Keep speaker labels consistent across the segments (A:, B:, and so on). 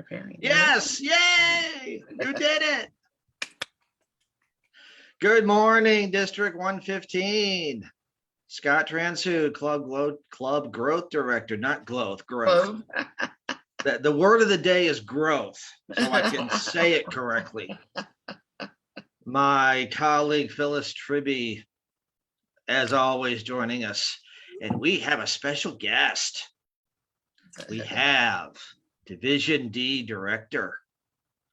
A: preparing.
B: Yes, yay! You did it. Good morning, District 115. Scott Transu, Club Growth Director, not growth. The word of the day is growth, so I can say it correctly. My colleague Phyllis Tribby, as always, joining us, and we have a special guest. We have Division D Director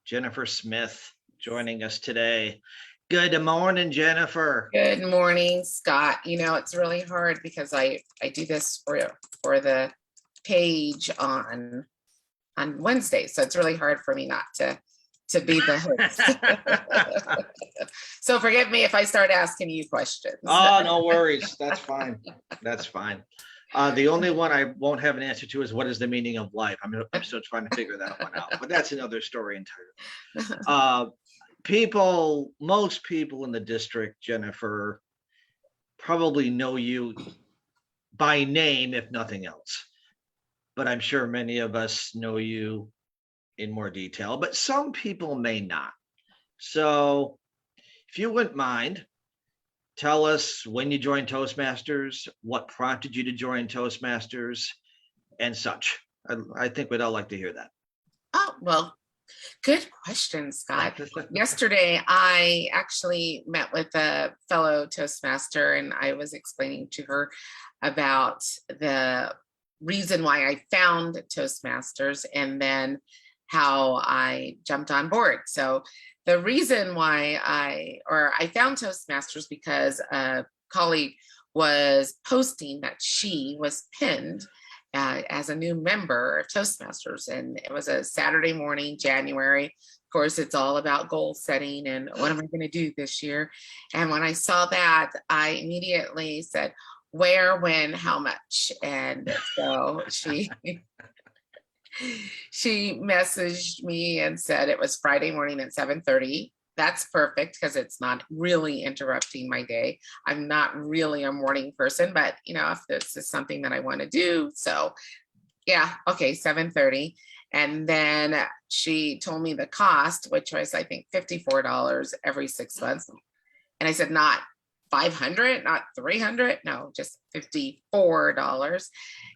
B: Jennifer Smith joining us today. Good morning, Jennifer.
A: Good morning, Scott. You know, it's really hard because I do this for the page on Wednesday, so it's really hard for me not to be the host. So forgive me if I start asking you questions.
B: Oh, no worries. That's fine. That's fine. The only one I won't have an answer to is what is the meaning of life? I'm still trying to figure that one out, but that's another story entirely. Most people in the district, Jennifer, probably know you by name, if nothing else. But I'm sure many of us know you in more detail, but some people may not. So if you wouldn't mind, tell us when you joined Toastmasters, what prompted you to join Toastmasters, and such. I think we'd all like to hear that.
A: Oh, well, good question, Scott. Yesterday, I actually met with a fellow Toastmaster, and I was explaining to her about the reason why I found Toastmasters and then how I jumped on board. So the reason why I found Toastmasters because a colleague was posting that she was pinned as a new member of Toastmasters, and it was a Saturday morning, January. Of course, it's all about goal setting and what am I going to do this year. And when I saw that, I immediately said, where, when, how much? And so she messaged me and said it was Friday morning at 7:30. That's perfect because it's not really interrupting my day. I'm not really a morning person, but you know, if this is something that I want to do, so yeah, okay, 7:30. And then she told me the cost, which was I think $54 every 6 months. And I said, not 500, not 300, no, just $54.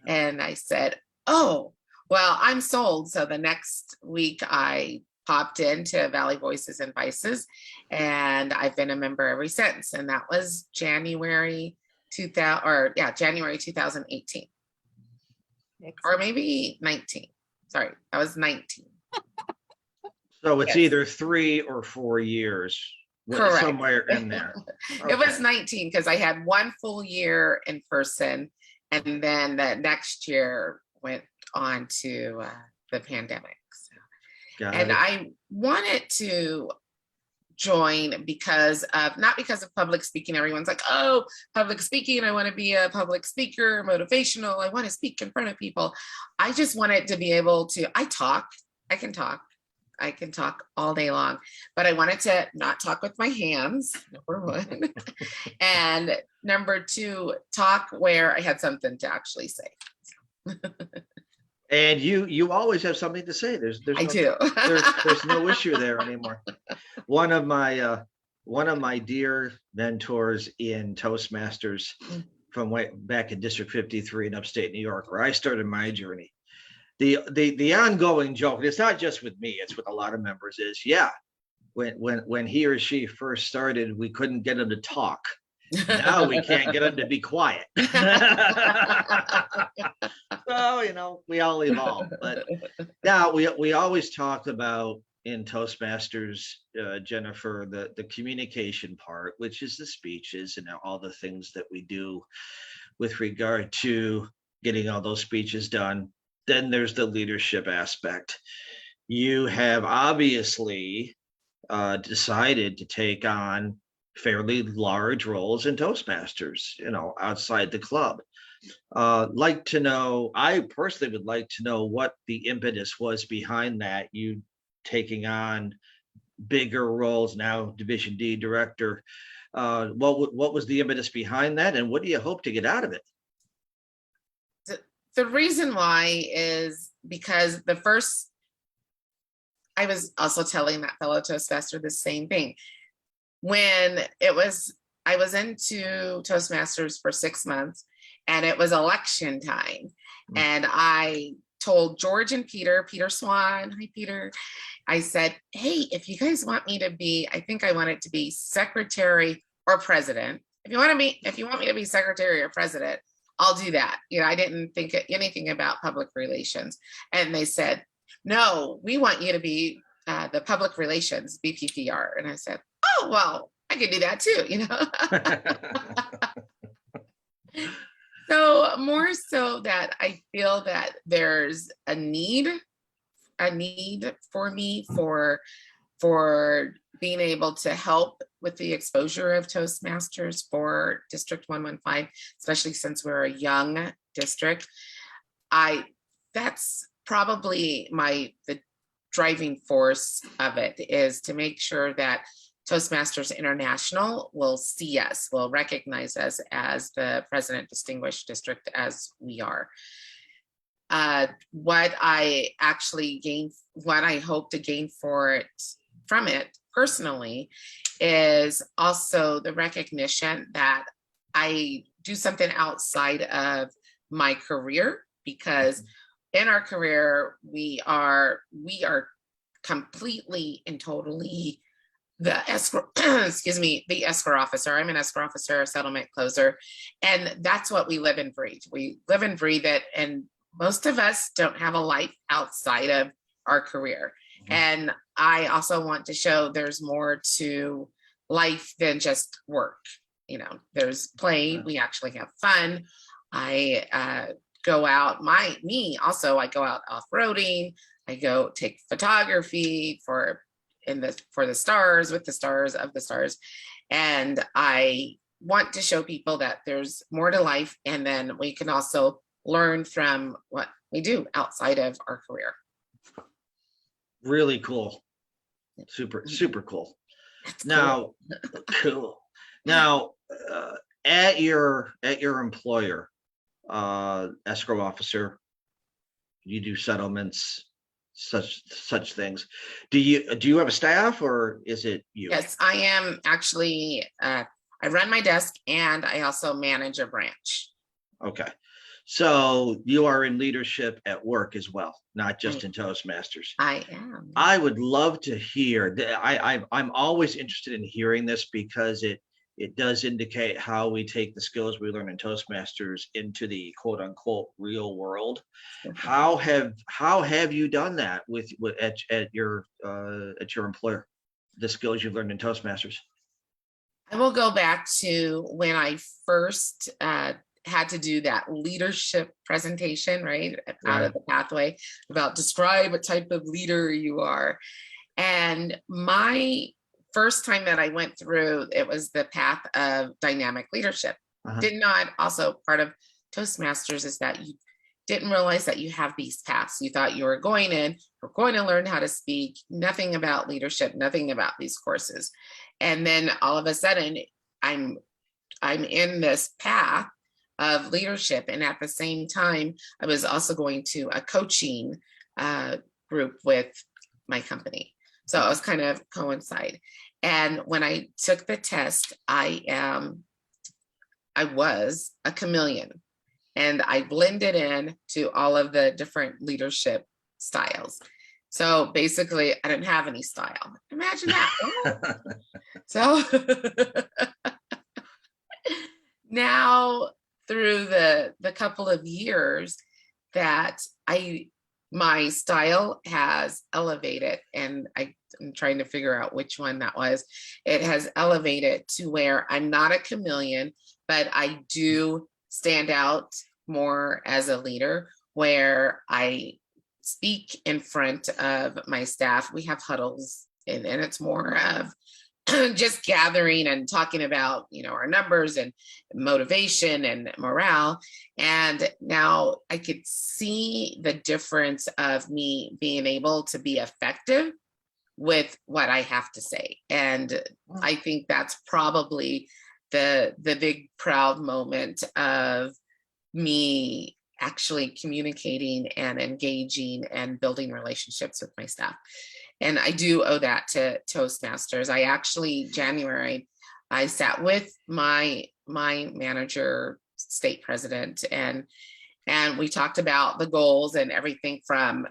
A: And I said, oh, well, I'm sold. So the next week I popped into Valley Voices and Vices, and I've been a member ever since. And that was January 2018. Or maybe 19. Sorry, that was 19.
B: So it's either 3 or 4 years.
A: Correct.
B: Somewhere in there. Okay.
A: It was 19 because I had one full year in person, and then the next year went on to the pandemic. So. And I wanted to join because of, not because of public speaking. Everyone's like, oh, public speaking, I want to be a public speaker, motivational, I want to speak in front of people. I just wanted to be able to, I can talk all day long, but I wanted to not talk with my hands, number one. And number two, talk where I had something to actually say.
B: And you always have something to say. There's no issue there anymore. One of my dear mentors in Toastmasters from way back in District 53 in upstate New York, where I started my journey. The ongoing joke, and it's not just with me, it's with a lot of members, is when he or she first started, we couldn't get them to talk. Now we can't get them to be quiet. So, you know, we all evolve. But now we always talk about in Toastmasters, Jennifer, the communication part, which is the speeches and all the things that we do with regard to getting all those speeches done. Then there's the leadership aspect. You have obviously decided to take on fairly large roles in Toastmasters, you know, outside the club. I personally would like to know what the impetus was behind that, you taking on bigger roles, now Division D Director. What was the impetus behind that, and what do you hope to get out of it?
A: The reason why is because the first I was also telling that fellow Toastmaster the same thing. When it was, I was into Toastmasters for 6 months, and it was election time. And I told George and Peter Swan, hi Peter, I said, hey, if you guys want me to be, I think I want it to be secretary or president. If you want me to be secretary or president, I'll do that. I didn't think anything about public relations. And they said, no, we want you to be the public relations, BPPR. And I said, oh, well, I could do that too, So more so that I feel that there's a need for me for being able to help with the exposure of Toastmasters for District 115, especially since we're a young district. That's probably the driving force of it, is to make sure that Toastmasters International will see us, will recognize us as the President Distinguished District as we are. What I hope to gain from it personally is also the recognition that I do something outside of my career, because in our career, we are completely and totally the escrow, the escrow officer. I'm an escrow officer, a settlement closer, and that's what we live and breathe. We live and breathe it, and most of us don't have a life outside of our career. And I also want to show there's more to life than just work. There's play. We actually have fun. I go out. I go out off-roading. I go take photography for the stars, with the stars of the stars. And I want to show people that there's more to life, and then we can also learn from what we do outside of our career.
B: Really cool. Super cool. Now, cool. Now, at your employer, escrow officer, you do settlements, such things. Do you have a staff, or is it you?
A: Yes, I am actually. I run my desk, and I also manage a branch.
B: Okay. So you are in leadership at work as well, not just in Toastmasters.
A: I am.
B: I would love to hear. I'm always interested in hearing this, because it does indicate how we take the skills we learn in Toastmasters into the quote unquote real world. How have you done that at your employer, the skills you've learned in Toastmasters?
A: I will go back to when I first had to do that leadership presentation, right? Out of the pathway, about describe what type of leader you are. And my first time that I went through, it was the path of dynamic leadership. Did not, also part of Toastmasters is that you didn't realize that you have these paths. You thought you were going to learn how to speak, nothing about leadership, nothing about these courses. And then all of a sudden I'm in this path of leadership. And at the same time, I was also going to a coaching group with my company. So it was kind of coincide. And when I took the test, I was a chameleon, and I blended in to all of the different leadership styles. So basically, I didn't have any style. Imagine that. So now, through the couple of years that my style has elevated, and I'm trying to figure out which one that was. It has elevated to where I'm not a chameleon, but I do stand out more as a leader, where I speak in front of my staff. We have huddles, and it's more of just gathering and talking about, our numbers and motivation and morale. And now I could see the difference of me being able to be effective with what I have to say. And I think that's probably the big proud moment of me actually communicating and engaging and building relationships with my staff. And I do owe that to Toastmasters. I actually, January, I sat with my manager, state president, and we talked about the goals and everything from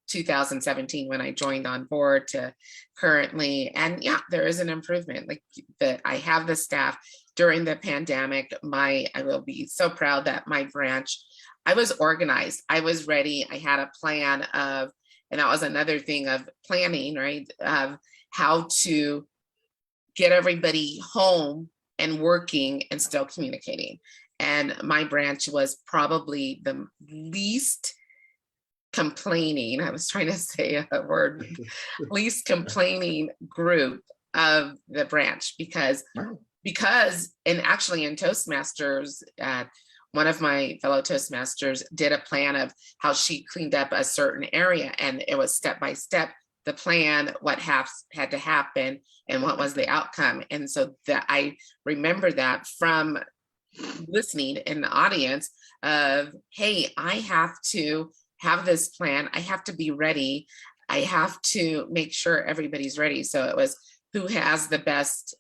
A: 2017 when I joined on board to currently. And yeah, there is an improvement. Like that, I have the staff during the pandemic. I will be so proud that my branch, I was organized, I was ready, I had a plan of, and that was another thing of planning, right? Of how to get everybody home and working and still communicating. And my branch was probably the least complaining, I was trying to say a word, least complaining group of the branch because, and actually in Toastmasters, one of my fellow Toastmasters did a plan of how she cleaned up a certain area, and it was step by step, the plan, what had to happen and what was the outcome. And so that I remember that from listening in the audience of, hey, I have to have this plan, I have to be ready, I have to make sure everybody's ready. So it was, who has the best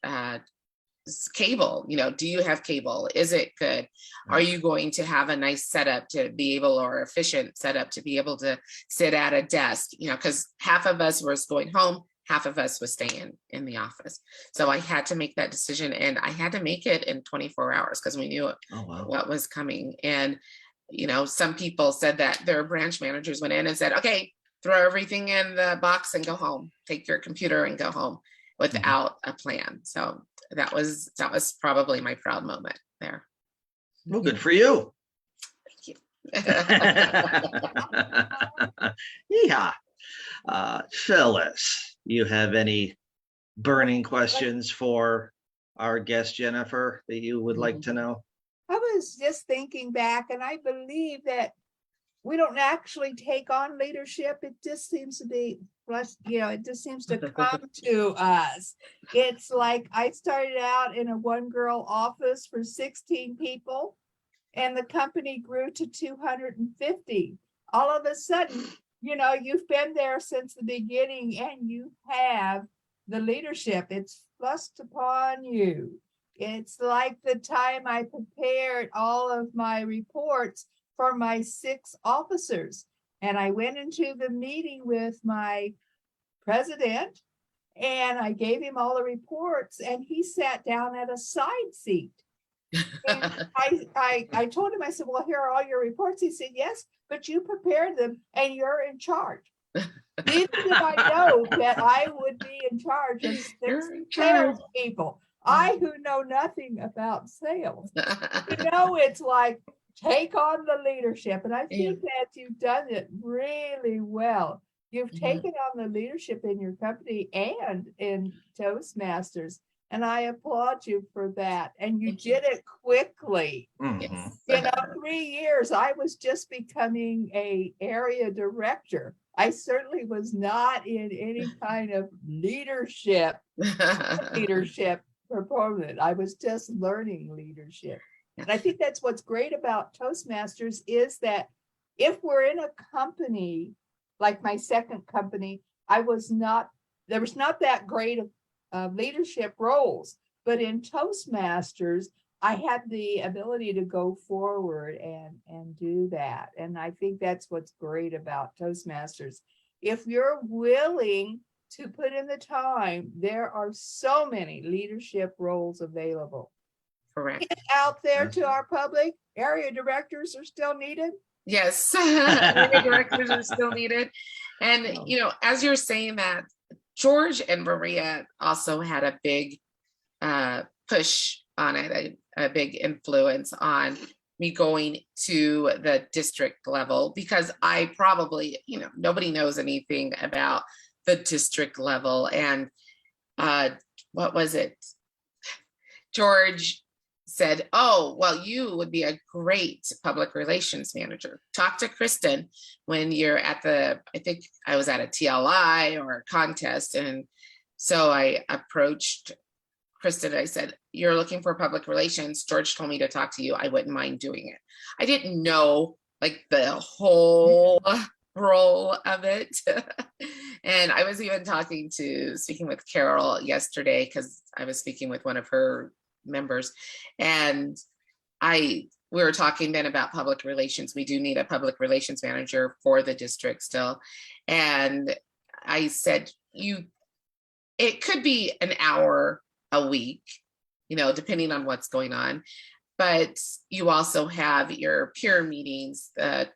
A: cable? Do you have cable? Is it good? Are you going to have a nice setup to be able, or efficient setup to be able to sit at a desk? Because half of us was going home, half of us was staying in the office. So I had to make that decision, and I had to make it in 24 hours because we knew what was coming. And some people said that their branch managers went in and said, okay, throw everything in the box and go home, take your computer and go home, without a plan. So that was probably my proud moment there.
B: Well, good for you.
A: Thank you.
B: Yeah. Phyllis, you have any burning questions for our guest Jennifer that you would like to know?
C: I was just thinking back, and I believe that we don't actually take on leadership. It just seems to be, it just seems to come to us. It's like I started out in a one-girl office for 16 people, and the company grew to 250. All of a sudden, you've been there since the beginning, and you have the leadership. It's thrust upon you. It's like the time I prepared all of my reports for my 6 officers. And I went into the meeting with my president, and I gave him all the reports, and he sat down at a side seat. And I told him, I said, well, here are all your reports. He said, yes, but you prepared them and you're in charge. Little did I know that I would be in charge of 6 salespeople. I who know nothing about sales. It's like, take on the leadership. And I think that you've done it really well. You've taken on the leadership in your company and in Toastmasters. And I applaud you for that. And you did it quickly. 3 years, I was just becoming an area director. I certainly was not in any kind of leadership proponent. I was just learning leadership. And I think that's what's great about Toastmasters is that if we're in a company, like my second company, there was not that great of leadership roles, but in Toastmasters, I had the ability to go forward and do that. And I think that's what's great about Toastmasters. If you're willing to put in the time, there are so many leadership roles available.
A: Correct.
C: Get out there to our public. Area directors are still needed.
A: Yes, area directors are still needed. And, as you're saying that, George and Maria also had a big push on it, a big influence on me going to the district level, because I probably, nobody knows anything about the district level. And what was it? George said, oh, well, you would be a great public relations manager. Talk to Kristen when you're at I think I was at a TLI or a contest. And so I approached Kristen. I said, you're looking for public relations. George told me to talk to you. I wouldn't mind doing it. I didn't know like the whole role of it. And I was even speaking with Carol yesterday, because I was speaking with one of her members, and we were talking then about public relations. We do need a public relations manager for the district still. And I said, it could be an hour a week, depending on what's going on. But you also have your peer meetings, the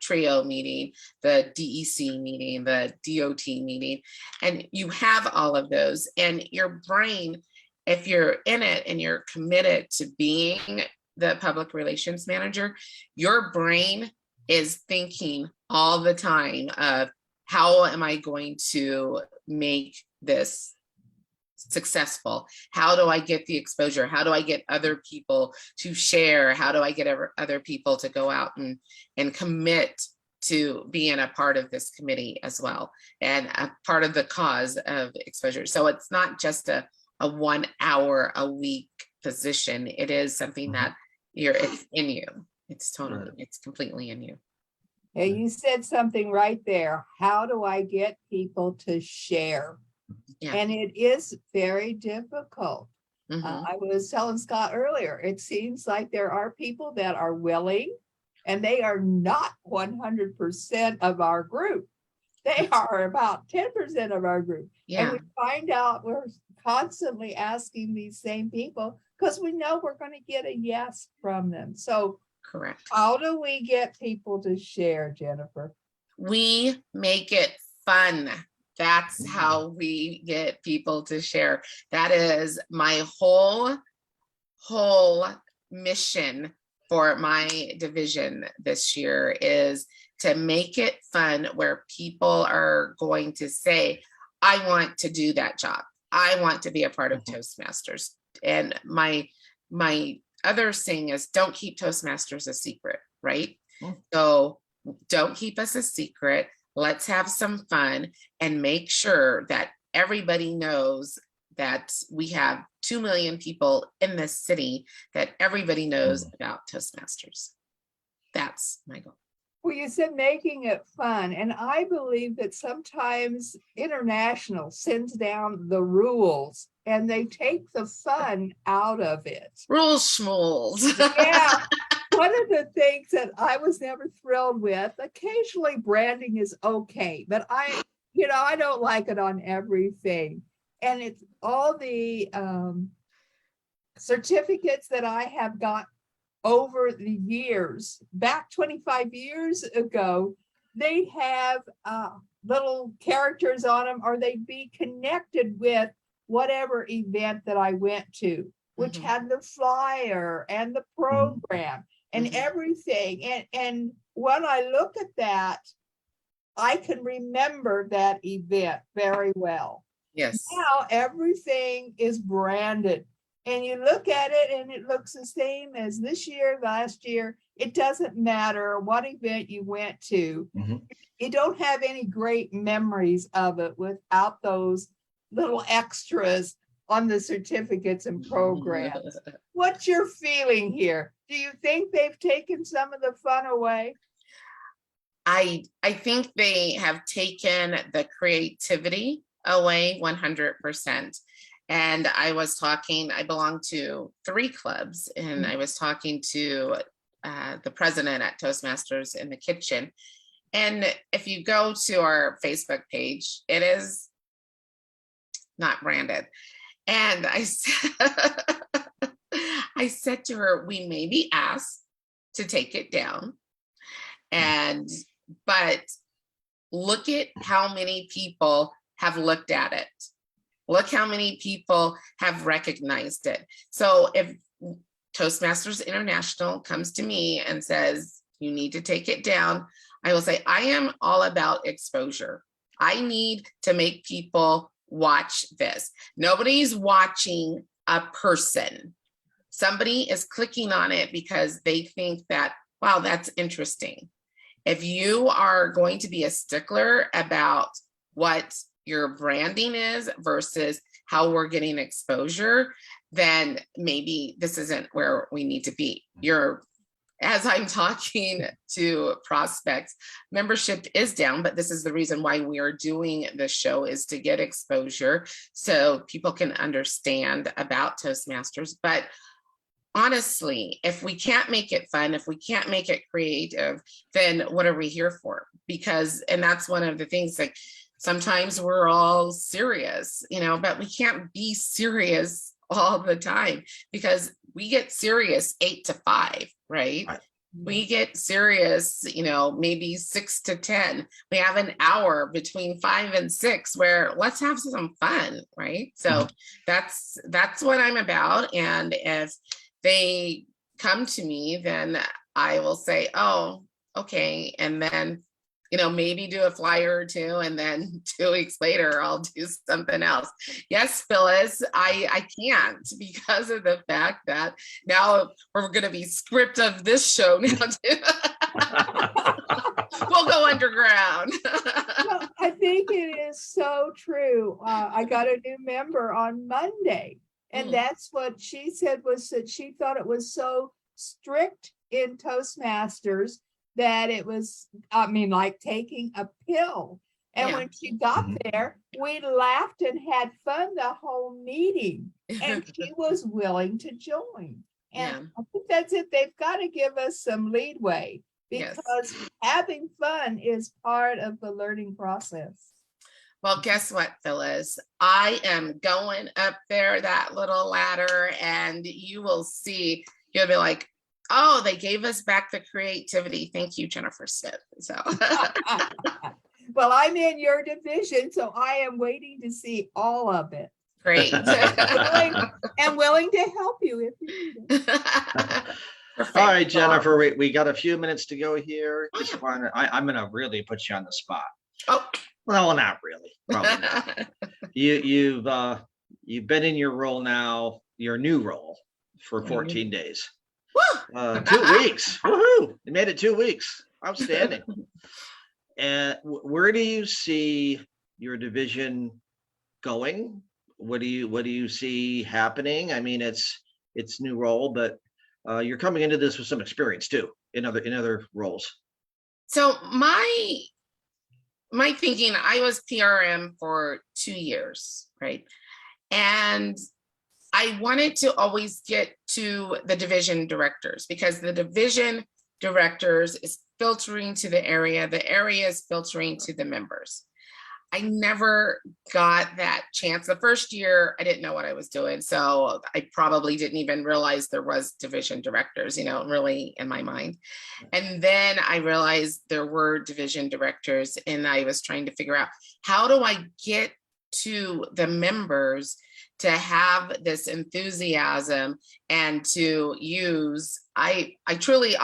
A: TRIO meeting, the DEC meeting, the DOT meeting, and you have all of those. And your brain, if you're in it and you're committed to being the public relations manager, your brain is thinking all the time of, how am I going to make this successful? How do I get the exposure? How do I get other people to share? How do I get other people to go out and commit to being a part of this committee as well, and a part of the cause of exposure? So it's not just a 1 hour a week position. It is something that it's in you. It's completely in you.
C: Yeah, you said something right there. How do I get people to share?
A: Yeah.
C: And it is very difficult.
A: Mhm.
C: I was telling Scott earlier, it seems like there are people that are willing, and they are not 100% of our group. They are about 10% of our group.
A: Yeah.
C: And we find out we're constantly asking these same people because we know we're going to get a yes from them. So
A: Correct.
C: how do we get people to share, Jennifer?
A: We make it fun. That's how we get people to share. That is my whole mission for my division this year, is to make it fun, where people are going to say, I want to do that job. I want to be a part of Toastmasters. And my other saying is, don't keep Toastmasters a secret, right? So don't keep us a secret. Let's have some fun and make sure that everybody knows that we have 2 million people in this city, that everybody knows about Toastmasters. That's my goal.
C: Well, you said making it fun. And I believe that sometimes International sends down the rules and they take the fun out of it.
A: Rules schmools.
C: Yeah. One of the things that I was never thrilled with, occasionally branding is okay, but I don't like it on everything. And it's all the certificates that I have got over the years. Back 25 years ago, they have little characters on them, or they'd be connected with whatever event that I went to, which had the flyer and the program and everything. And when I look at that, I can remember that event very well.
A: Yes.
C: Now everything is branded, and you look at it and it looks the same as this year, last year. It doesn't matter what event you went to. You don't have any great memories of it without those little extras on the certificates and programs. What's your feeling here? Do you think they've taken some of the fun away?
A: I think they have taken the creativity away 100%. And I belong to 3 clubs, and I was talking to the president at Toastmasters in the kitchen. And if you go to our Facebook page, it is not branded. And I said to her, we may be asked to take it down, but look at how many people have looked at it. Look how many people have recognized it. So if Toastmasters International comes to me and says, you need to take it down, I will say, I am all about exposure. I need to make people watch this. Nobody's watching a person. Somebody is clicking on it because they think that, wow, that's interesting. If you are going to be a stickler about what your branding is versus how we're getting exposure, then maybe this isn't where we need to be. You're as I'm talking to prospects, membership is down, but this is the reason why we are doing this show, is to get exposure so people can understand about Toastmasters. But honestly, if we can't make it fun, if we can't make it creative, then what are we here for? Because, and that's one of the things, like sometimes we're all serious, but we can't be serious all the time, because we get serious 8 to 5, right? We get serious, maybe 6 to 10. We have an hour between 5 and 6 where let's have some fun, right? So that's what I'm about. And if they come to me, then I will say, oh, okay. And then, maybe do a flyer or two, and then 2 weeks later, I'll do something else. Yes, Phyllis, I can't, because of the fact that now we're going to be script of this show now too. We'll go underground.
C: Well, I think it is so true. I got a new member on Monday, and that's what she said, was that she thought it was so strict in Toastmasters that it was, like taking a pill. And when she got there, we laughed and had fun the whole meeting, and she was willing to join. And I think that's it. They've got to give us some leadway, because having fun is part of the learning process.
A: Well, guess what, Phyllis? I am going up there, that little ladder, and you will see, you'll be like, oh, they gave us back the creativity. Thank you, Jennifer Smith. So,
C: well, I'm in your division, so I am waiting to see all of it.
A: Great.
C: and willing to help you if you need it.
B: All right, Jennifer, we got a few minutes to go here. I'm going to really put you on the spot.
A: Oh,
B: well, not really. Probably not. You've been in your role now, your new role, for 14 days. 2 weeks. Woohoo! You made it 2 weeks. Outstanding. And where do you see your division going? What do you see happening? I mean, it's new role, but you're coming into this with some experience too in other roles.
A: So my thinking, I was PRM for 2 years, right? And I wanted to always get to the division directors, because the division directors is filtering to the area is filtering to the members. I never got that chance. The first year, I didn't know what I was doing. So I probably didn't even realize there was division directors, really in my mind. And then I realized there were division directors, and I was trying to figure out, how do I get to the members to have this enthusiasm and to use, I truly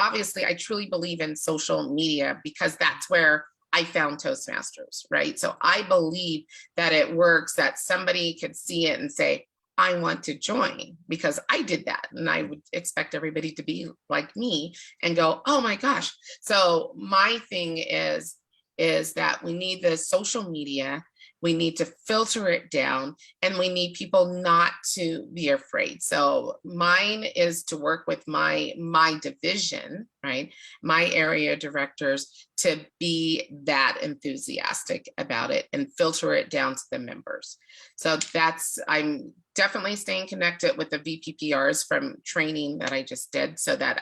A: believe in social media, because that's where I found Toastmasters, right? So I believe that it works, that somebody could see it and say, I want to join, because I did that. And I would expect everybody to be like me and go, oh my gosh. So my thing is that we need the social media. We need to filter it down, and we need people not to be afraid. So mine is to work with my division, right? My area directors, to be that enthusiastic about it and filter it down to the members. So I'm definitely staying connected with the VPPRs from training that I just did, so that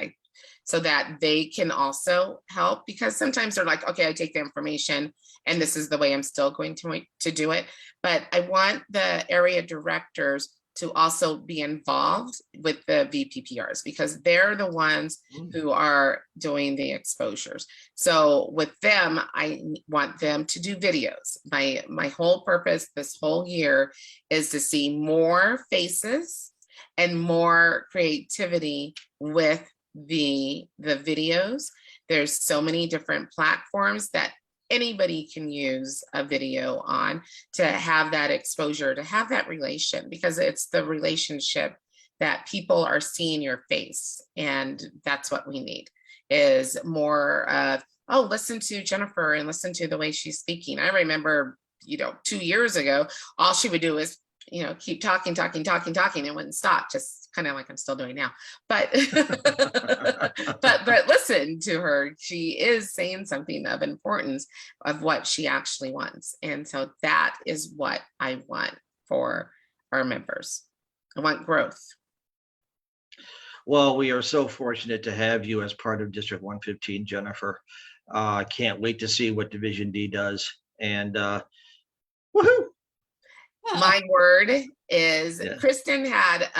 A: they can also help, because sometimes they're like, okay, I take the information and this is the way I'm still going to do it. But I want the area directors to also be involved with the VPPRs, because they're the ones who are doing the exposures. So with them, I want them to do videos. My whole purpose this whole year is to see more faces and more creativity with the videos. There's so many different platforms that anybody can use a video on to have that exposure, to have that relation, because it's the relationship that people are seeing your face. And that's what we need, is more of, oh, listen to Jennifer and listen to the way she's speaking. I remember, 2 years ago, all she would do is keep talking and wouldn't stop, just kind of like I'm still doing now. But but listen to her. She is saying something of importance of what she actually wants. And so that is what I want for our members. I want growth.
B: Well, we are so fortunate to have you as part of District 115, Jennifer. I can't wait to see what Division D does. And woohoo!
A: My word is,
B: Yeah.
A: Kristen had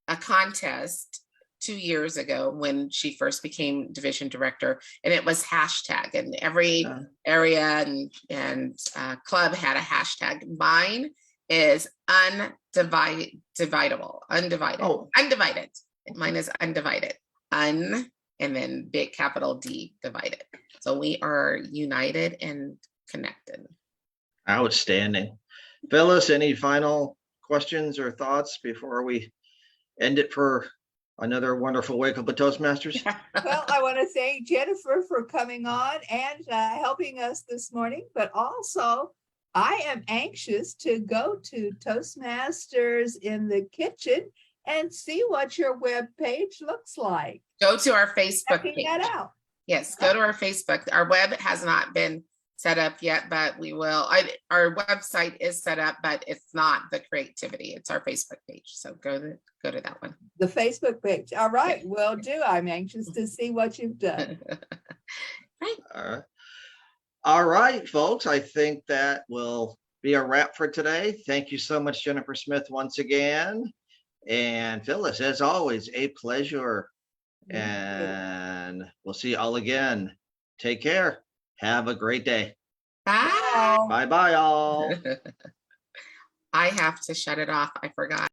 A: a contest 2 years ago when she first became division director, and it was hashtag, and every area and club had a hashtag. Mine is undivided.
B: Oh.
A: Undivided. Mine is undivided. And then big capital D, divided. So we are united and connected.
B: Outstanding. Phyllis, any final questions or thoughts before we end it for another wonderful Wake Up with Toastmasters?
C: Well, I want to thank Jennifer for coming on and helping us this morning, but also I am anxious to go to Toastmasters in the kitchen and see what your web page looks like.
A: Go to our Facebook
C: Checking
A: page.
C: that out.
A: Yes, go to our Facebook. Our web has not been set up yet, but we will. Our website is set up, but it's not the creativity. It's our Facebook page. So go to that one.
C: The Facebook page. All right, will do. I'm anxious to see what you've done.
A: Right.
B: All right, folks. I think that will be a wrap for today. Thank you so much, Jennifer Smith, once again. And Phyllis, as always, a pleasure. And we'll see you all again. Take care. Have a great day.
A: Bye.
B: Bye-bye, all.
A: I have to shut it off. I forgot.